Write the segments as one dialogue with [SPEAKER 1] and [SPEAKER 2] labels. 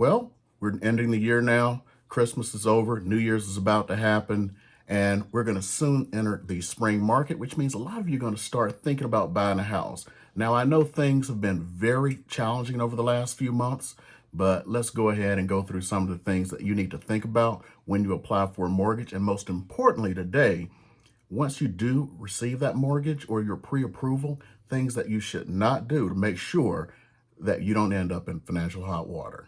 [SPEAKER 1] Well, we're ending the year now. Christmas is over. New Year's is about to happen. And we're going to soon enter the spring market, which means a lot of you are going to start thinking about buying a house. Now, I know things have been very challenging over the last few months, but let's go ahead and go through some of the things that you need to think about when you apply for a mortgage. And most importantly today, once you do receive that mortgage or your pre-approval, things that you should not do to make sure that you don't end up in financial hot water.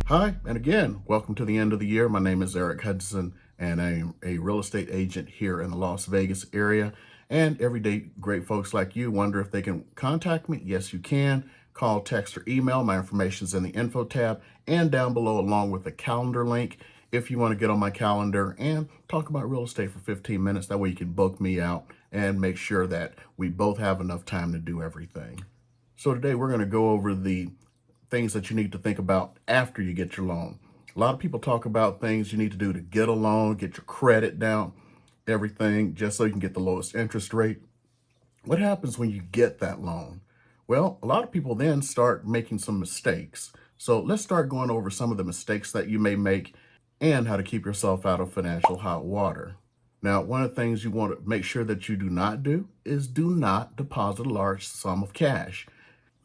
[SPEAKER 1] Hi, and again, welcome to the end of the year. My name is Eric Hudson, and I'm a real estate agent here in the Las Vegas area. And everyday great folks like you wonder if they can contact me. Yes, you can. Call, text, or email. My information is in the info tab and down below, along with the calendar link if you want to get on my calendar and talk about real estate for 15 minutes. That way you can book me out and make sure that we both have enough time to do everything. So today we're going to go over the things that you need to think about after you get your loan. A lot of people talk about things you need to do to get a loan, get your credit down, everything, just so you can get the lowest interest rate. What happens when you get that loan? Well, a lot of people then start making some mistakes. So let's start going over some of the mistakes that you may make and how to keep yourself out of financial hot water. Now, one of the things you want to make sure that you do not do is do not deposit a large sum of cash.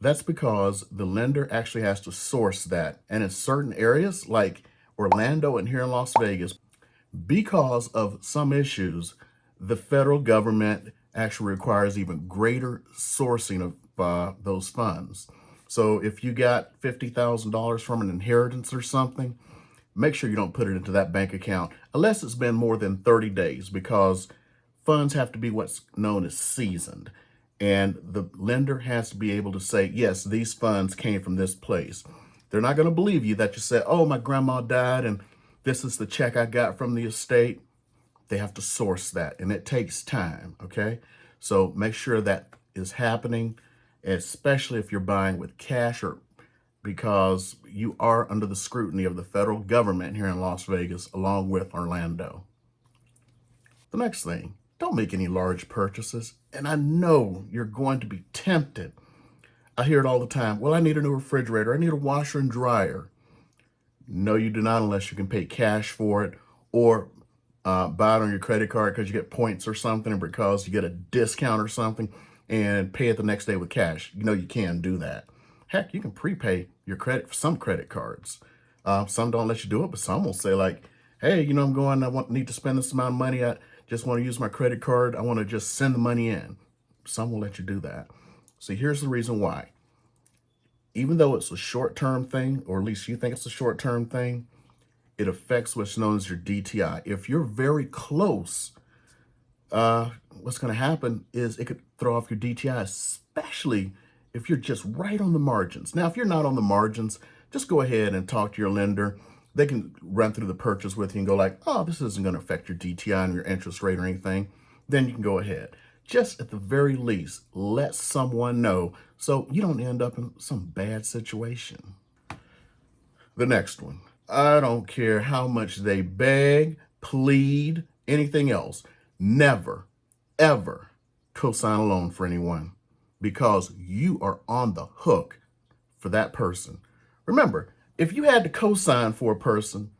[SPEAKER 1] That's because the lender actually has to source that. And in certain areas like Orlando and here in Las Vegas, because of some issues, the federal government actually requires even greater sourcing of those funds. So if you got $50,000 from an inheritance or something, make sure you don't put it into that bank account unless it's been more than 30 days, because funds have to be what's known as seasoned. And the lender has to be able to say, yes, these funds came from this place. They're not going to believe you that you said, oh, my grandma died and this is the check I got from the estate. They have to source that, and it takes time, okay? So make sure that is happening, especially if you're buying with cash, or because you are under the scrutiny of the federal government here in Las Vegas, along with Orlando. The next thing, don't make any large purchases. And I know you're going to be tempted. I hear it all the time. Well, I need a new refrigerator. I need a washer and dryer. No, you do not, unless you can pay cash for it or buy it on your credit card because you get points or something, or because you get a discount or something, and pay it the next day with cash. You know you can do that. Heck, you can prepay your credit for some credit cards. Some don't let you do it, but some will say like, hey, I need to spend this amount of money. I just want to use my credit card. I want to just send the money in. Some will let you do that. See, here's the reason why. Even though it's a short-term thing, or at least you think it's a short-term thing, it affects what's known as your DTI. If you're very close, what's going to happen is it could throw off your DTI, especially if you're just right on the margins. Now, if you're not on the margins, just go ahead and talk to your lender. They can run through the purchase with you and go like, oh, this isn't going to affect your DTI and your interest rate or anything. Then you can go ahead. Just at the very least, let someone know so you don't end up in some bad situation. The next one, I don't care how much they beg, plead, anything else. Never, ever co-sign a loan for anyone, because you are on the hook for that person. Remember, if you had to co-sign for a person,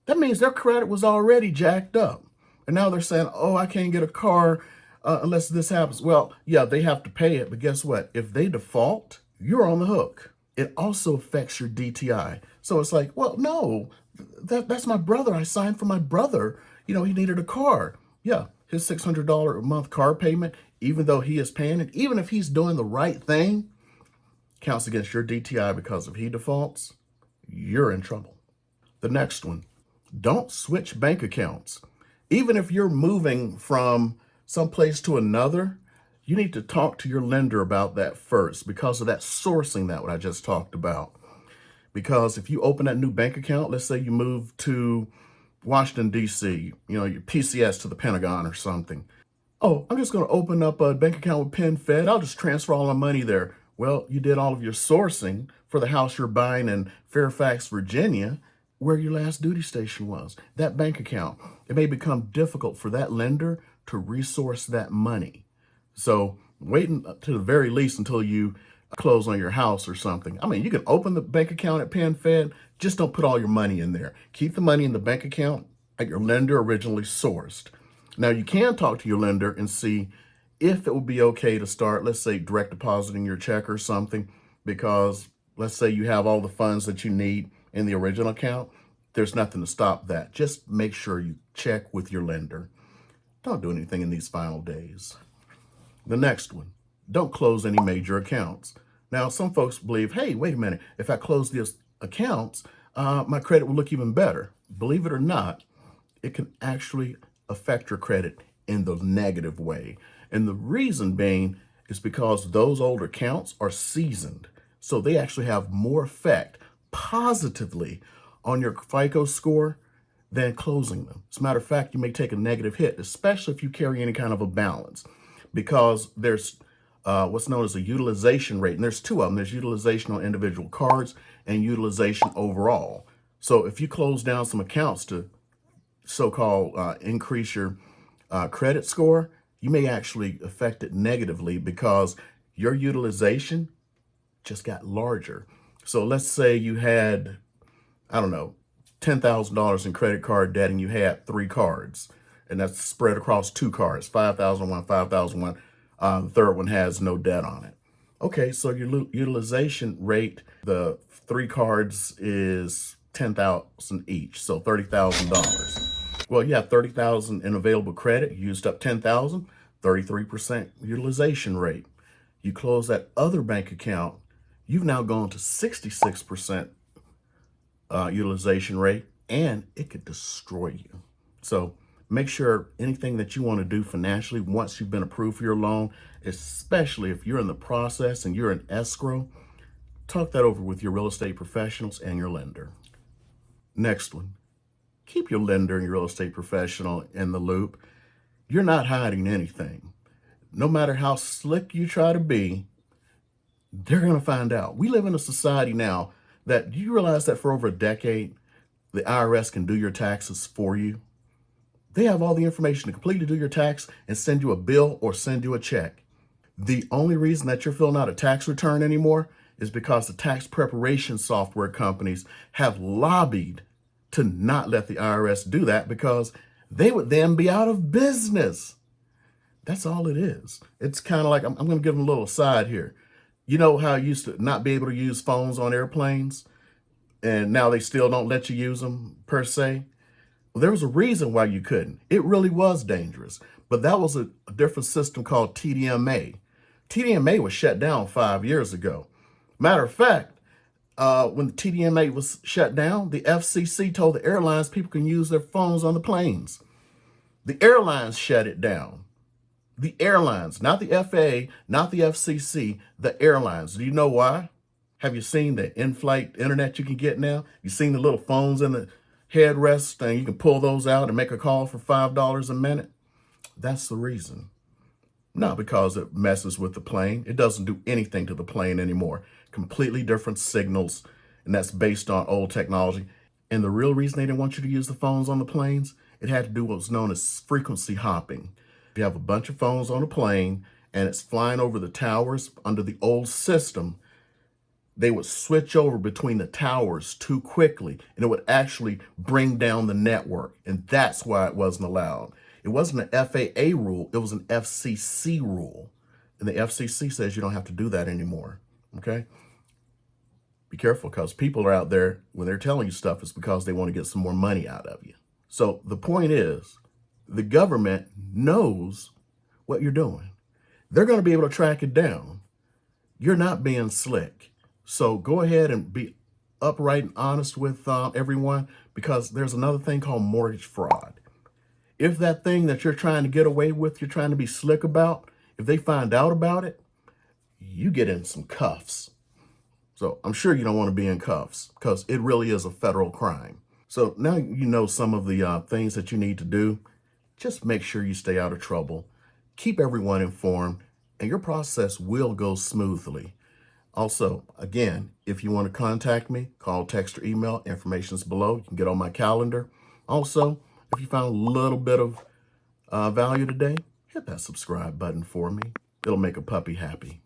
[SPEAKER 1] that means their credit was already jacked up. And now they're saying, oh, I can't get a car unless this happens. Well, yeah, they have to pay it. But guess what? If they default, you're on the hook. It also affects your DTI. So it's like, well, no, that's my brother. I signed for my brother. He needed a car. Yeah, his $600 a month car payment, even though he is paying it, even if he's doing the right thing, counts against your DTI, because if he defaults, you're in trouble. The next one, don't switch bank accounts. Even if you're moving from someplace to another, you need to talk to your lender about that first, because of that sourcing, that what I just talked about. Because if you open that new bank account, let's say you move to Washington, D.C., your PCS to the Pentagon or something. Oh, I'm just going to open up a bank account with PenFed. I'll just transfer all my money there. Well, you did all of your sourcing for the house you're buying in Fairfax, Virginia, where your last duty station was. That bank account, it may become difficult for that lender to resource that money. So wait to the very least until you close on your house or something. I mean, you can open the bank account at PenFed, just don't put all your money in there. Keep the money in the bank account that your lender originally sourced. Now, you can talk to your lender and see if it would be okay to start, let's say, direct depositing your check or something, because let's say you have all the funds that you need in the original account. There's nothing to stop that. Just make sure you check with your lender. Don't do anything in these final days. The next one, don't close any major accounts. Now, some folks believe, hey, wait a minute, if I close these accounts, my credit will look even better. Believe it or not, it can actually affect your credit in the negative way. And the reason being is because those older accounts are seasoned. So they actually have more effect positively on your FICO score than closing them. As a matter of fact, you may take a negative hit, especially if you carry any kind of a balance, because there's what's known as a utilization rate. And there's two of them. There's utilization on individual cards and utilization overall. So if you close down some accounts to so-called increase your credit score, you may actually affect it negatively because your utilization just got larger. So let's say you had, I don't know, $10,000 in credit card debt and you had 3 cards, and that's spread across 2 cards, 5,001, 5,001. The third one has no debt on it. Okay, so your utilization rate, the 3 cards is 10,000 each, so $30,000. Well, you have 30,000 in available credit, you used up 10,000, 33% utilization rate. You close that other bank account, you've now gone to 66% utilization rate, and it could destroy you. So make sure anything that you want to do financially, once you've been approved for your loan, especially if you're in the process and you're in escrow, talk that over with your real estate professionals and your lender. Next one, keep your lender and your real estate professional in the loop. You're not hiding anything. No matter how slick you try to be, they're going to find out. We live in a society now that, do you realize that for over a decade, the IRS can do your taxes for you? They have all the information to completely do your tax and send you a bill or send you a check. The only reason that you're filling out a tax return anymore is because the tax preparation software companies have lobbied to not let the IRS do that, because they would then be out of business. That's all it is. It's kind of like, I'm going to give them a little aside here. You know how you used to not be able to use phones on airplanes, and now they still don't let you use them per se? Well, there was a reason why you couldn't. It really was dangerous. But that was a different system called TDMA. TDMA was shut down 5 years ago. Matter of fact, when the TDMA was shut down, the FCC told the airlines people can use their phones on the planes. The airlines shut it down. The airlines, not the FAA, not the FCC, the airlines. Do you know why? Have you seen the in-flight internet you can get now? You've seen the little phones in the headrest, and you can pull those out and make a call for $5 a minute? That's the reason. Not because it messes with the plane. It doesn't do anything to the plane anymore. Completely different signals, and that's based on old technology. And the real reason they didn't want you to use the phones on the planes, it had to do with what's known as frequency hopping. If you have a bunch of phones on a plane and it's flying over the towers under the old system, they would switch over between the towers too quickly, and it would actually bring down the network. And that's why it wasn't allowed. It wasn't an FAA rule, it was an FCC rule. And the FCC says you don't have to do that anymore, okay? Be careful, because people are out there, when they're telling you stuff, it's because they want to get some more money out of you. So the point is, the government knows what you're doing. They're going to be able to track it down. You're not being slick. So go ahead and be upright and honest with everyone, because there's another thing called mortgage fraud. If that thing that you're trying to get away with, you're trying to be slick about, if they find out about it, you get in some cuffs. So I'm sure you don't want to be in cuffs, because it really is a federal crime. So now you know some of the things that you need to do. Just make sure you stay out of trouble. Keep everyone informed, and your process will go smoothly. Also, again, if you want to contact me, call, text, or email. Information's below. You can get on my calendar. Also, if you found a little bit of value today, hit that subscribe button for me. It'll make a puppy happy.